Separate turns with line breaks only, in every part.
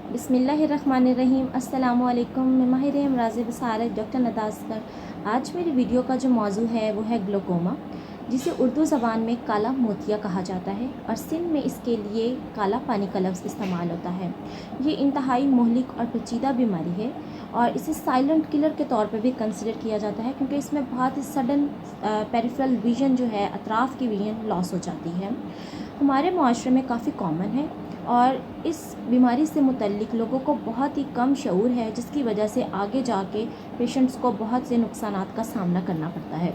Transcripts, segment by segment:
बिस्मिल्लाहिर्रहमानिर्रहीम। अस्सलामुअलैकुम। मैं माहिर अमराज़ बसारत डॉक्टर नदास्कर। आज मेरी वीडियो का जो मौजू है वो है ग्लोकोमा, जिसे उर्दू ज़बान में काला मोतिया कहा जाता है और सिंध में इसके लिए काला पानी का लफ्ज़ इस्तेमाल होता है। ये इंतहाई मोहलिक और पेचीदा बीमारी है और इसे साइलेंट किलर के तौर पर भी कंसिडर किया जाता है, क्योंकि इसमें बहुत ही सडन पेरिफेरल विजन जो है, अतराफ़ की विजन लॉस हो जाती है। हमारे माशरे में काफ़ी कॉमन है और इस बीमारी से मुतल्लिक़ लोगों को बहुत ही कम शऊर है, जिसकी वजह से आगे जाके पेशेंट्स को बहुत से नुकसानात का सामना करना पड़ता है।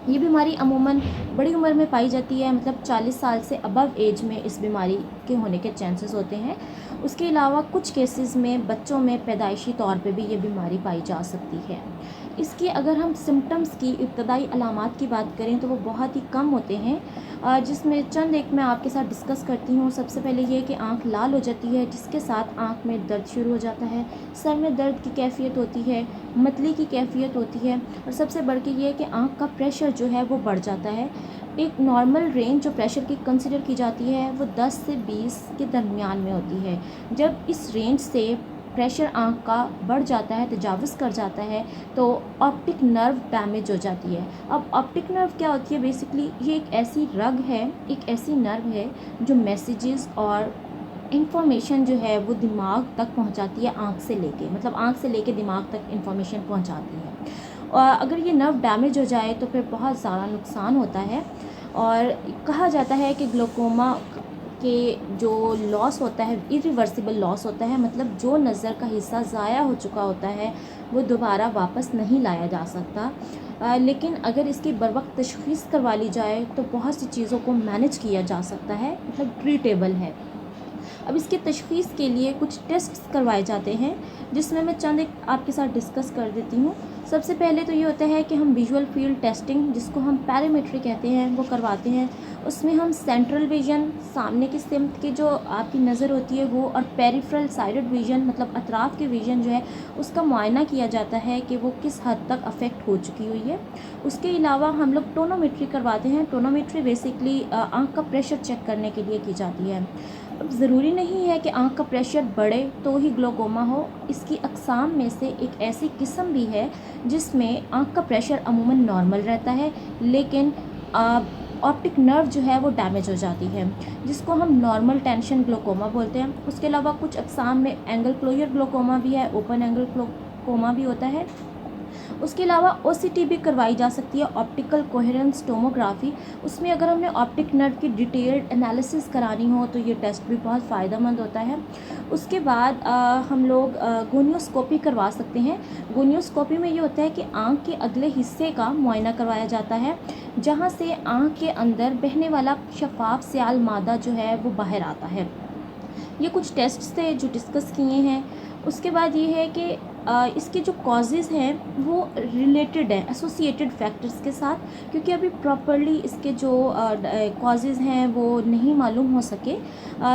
ये बीमारी अमूमन बड़ी उम्र में पाई जाती है, मतलब 40 साल से अबव एज में इस बीमारी के होने के चांसेस होते हैं। उसके अलावा कुछ केसेस में बच्चों में पैदाइशी तौर पे भी ये बीमारी पाई जा सकती है। इसकी अगर हम सिम्टम्स की इब्तदाई अलामात की बात करें तो वो बहुत ही कम होते हैं, जिसमें चंद एक मैं आपके साथ डिस्कस करती हूँ। सबसे पहले ये कि आँख लाल हो जाती है, जिसके साथ आँख में दर्द शुरू हो जाता है, सर में दर्द की कैफियत होती है, मतली की कैफियत होती है और सबसे बढ़ के ये है कि आँख का प्रेशर जो है वो बढ़ जाता है। एक नॉर्मल रेंज जो प्रेशर की कंसिडर की जाती है वो 10 से 20 के दरमियान में होती है। जब इस रेंज से प्रेशर आँख का बढ़ जाता है, तजावुज़ कर जाता है, तो ऑप्टिक नर्व डैमेज हो जाती है। अब ऑप्टिक नर्व क्या होती है? बेसिकली ये एक ऐसी रग है, एक ऐसी नर्व है जो मैसेजेस और इंफॉर्मेशन जो है वो दिमाग तक पहुंचाती है, आँख से लेके, मतलब आँख से लेके दिमाग तक इंफॉर्मेशन पहुंचाती है। और अगर ये नर्व डैमेज हो जाए तो फिर बहुत ज़्यादा नुकसान होता है और कहा जाता है कि ग्लोकोमा के जो लॉस होता है इरिवर्सिबल लॉस होता है, मतलब जो नज़र का हिस्सा ज़ाया हो चुका होता है वो दोबारा वापस नहीं लाया जा सकता। लेकिन अगर इसकी बरवक्त तशख़ीस करवा ली जाए तो बहुत सी चीज़ों को मैनेज किया जा सकता है, मतलब ट्रीटेबल है। अब इसकी तशख़ीस के लिए कुछ टेस्ट्स करवाए जाते हैं, जिसमें मैं चंद एक आपके साथ डिस्कस कर देती हूँ। सबसे पहले तो ये होता है कि हम विजुअल फील्ड टेस्टिंग, जिसको हम पैरामेट्री कहते हैं, वो करवाते हैं। उसमें हम सेंट्रल विजन, सामने की सिमत की जो आपकी नज़र होती है वो, और पेरिफेरल साइडेड विजन, मतलब अतराफ़ की विजन जो है उसका मुआयना किया जाता है कि वो किस हद तक अफेक्ट हो चुकी हुई है। उसके अलावा हम लोग टोनोमेट्री करवाते हैं। टोनोमेट्री बेसिकली आँख का प्रेशर चेक करने के लिए की जाती है। अब ज़रूरी नहीं है कि आँख का प्रेशर बढ़े तो ही ग्लोकोमा हो। इसकी अक़साम में से एक ऐसी किस्म भी है जिसमें आँख का प्रेशर अमूमन नॉर्मल रहता है, लेकिन ऑप्टिक नर्व जो है वो डैमेज हो जाती है, जिसको हम नॉर्मल टेंशन ग्लोकोमा बोलते हैं। उसके अलावा कुछ अक़साम में एंगल क्लोजर ग्लोकोमा भी है, ओपन एंगल ग्लोकोमा भी होता है। उसके अलावा ओसीटी भी करवाई जा सकती है, ऑप्टिकल कोहेरेंस टोमोग्राफी। उसमें अगर हमने ऑप्टिक नर्व की डिटेल्ड एनालिसिस करानी हो तो ये टेस्ट भी बहुत फ़ायदेमंद होता है। उसके बाद हम लोग गोनियोस्कोपी करवा सकते हैं। गोनियोस्कोपी में ये होता है कि आँख के अगले हिस्से का मुआयना करवाया जाता है, जहाँ से आँख के अंदर बहने वाला शफ़ाफ स्याल मादा जो है वो बाहर आता है। ये कुछ टेस्ट्स थे जो डिस्कस किए हैं। उसके बाद ये है कि इसके जो कॉजेज़ हैं वो रिलेटेड हैं एसोसिएटेड फैक्टर्स के साथ, क्योंकि अभी प्रॉपर्ली इसके जो कॉजेज़ हैं वो नहीं मालूम हो सके,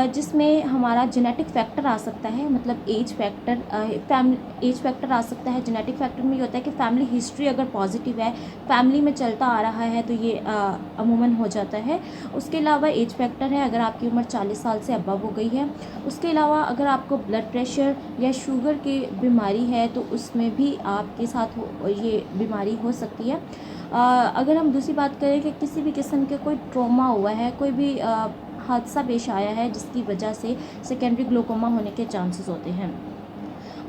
जिसमें हमारा जेनेटिक फैक्टर आ सकता है, मतलब एज फैक्टर आ सकता है। जेनेटिक फैक्टर में ये होता है कि फैमिली हिस्ट्री अगर पॉजिटिव है, फैमिली में चलता आ रहा है, तो ये अमूमन हो जाता है। उसके अलावा एज फैक्टर है, अगर आपकी उम्र 40 साल से अबव हो गई है। उसके अलावा अगर आपको ब्लड प्रेशर या शुगर की बीमारी है तो उसमें भी आपके साथ ये बीमारी हो सकती है। अगर हम दूसरी बात करें कि किसी भी किस्म के कोई ट्रॉमा हुआ है, कोई भी हादसा पेश आया है जिसकी वजह से सेकेंडरी ग्लोकोमा होने के चांसेस होते हैं।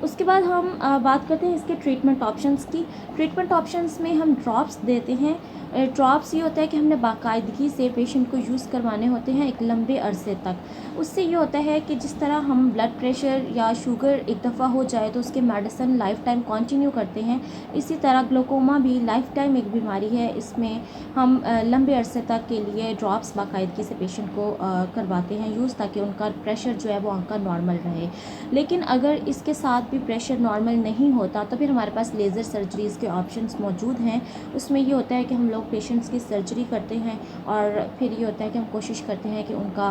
उसके बाद हम बात करते हैं इसके ट्रीटमेंट ऑप्शंस की। ट्रीटमेंट ऑप्शंस में हम ड्रॉप्स देते हैं। ड्रॉप्स ये होता है कि हमने बाकायदगी से पेशेंट को यूज़ करवाने होते हैं एक लंबे अरसे तक। उससे ये होता है कि जिस तरह हम ब्लड प्रेशर या शुगर एक दफ़ा हो जाए तो उसके मेडिसिन लाइफ टाइम कंटिन्यू करते हैं, इसी तरह ग्लोकोमा भी लाइफ टाइम एक बीमारी है। इसमें हम लंबे अरसे तक के लिए ड्रॉप्स बाकायदगी से पेशेंट को करवाते हैं यूज़, ताकि उनका प्रेशर जो है वो उनका नॉर्मल रहे। लेकिन अगर इसके साथ भी प्रेशर नॉर्मल नहीं होता तो फिर हमारे पास लेज़र सर्जरीज़ के ऑप्शंस मौजूद हैं। उसमें ये होता है कि हम लोग पेशेंट्स की सर्जरी करते हैं और फिर ये होता है कि हम कोशिश करते हैं कि उनका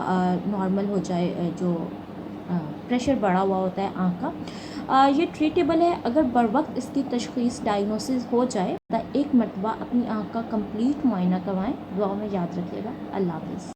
नॉर्मल हो जाए, जो प्रेशर बढ़ा हुआ होता है आँख का। ये ट्रीटेबल है अगर बर वक्त इसकी तशख़ीस डायग्नोसिस हो जाए। एक मरतबा अपनी आँख का कंप्लीट मुआयना करवाएं। दुआ में याद रखिएगा। अल्लाह हाफ़िज़।